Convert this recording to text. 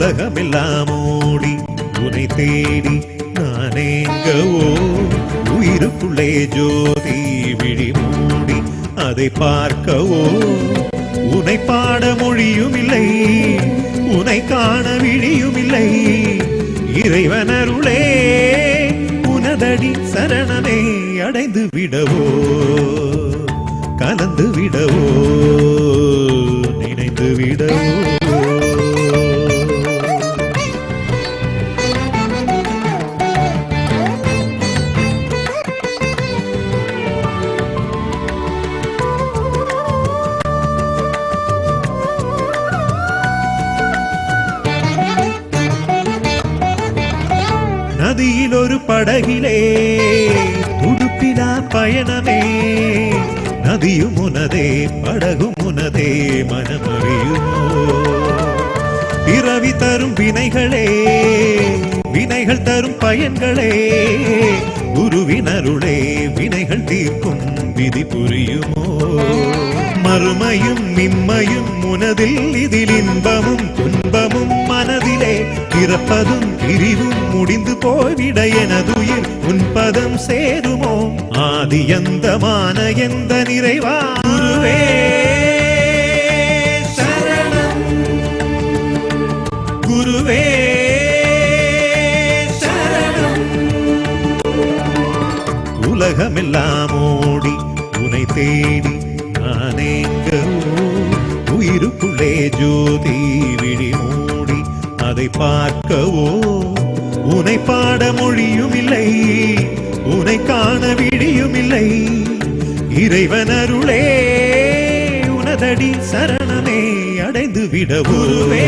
உலகமெல்லாம் ஓடி உனை தேடி நானேங்கவோ உயிருக்குள்ளே ஜோதி விழி மூடி அதை பார்க்கவோ உனை பாட மொழியும் இல்லை உனை காண விழியும் இல்லை இறைவனருளே உனதடி சரணமே அடைந்து விடவோ கலந்து விடவோ நினைந்து விடவோ நதியில் ஒரு படகிலே துடுப்பிலா பயணமே நதியும் உனதே படகும் உனதே மனமறியுமோ பிறவி தரும் வினைகளே வினைகள் தரும் பயன்களே குருவினருளே வினைகள் தீர்க்கும் விதி புரியுமோ மறுமையும் நிம்மையும் உனதில் இதில் இன்பமும் துன்பமும் மனதிலே பிறப்பதும் பிரிவும் முடிந்து போய்விட எனதுயிர் உன் பதம் சேருமோ ஆதி எந்தமான எந்த நிறைவா குருவே சரணம் குருவே சரணம் உலகமெல்லாம் ஓடி உனை தேடி நானேங்கவோ உயிருக்குள்ளே ஜோதி விழி மூடி அதை பார்க்கவோ உனை பாட மொழியும் இல்லை உனை காண விழியும் இல்லை இறைவனருளே உனதடி சரணமே அடைந்து விடவோவே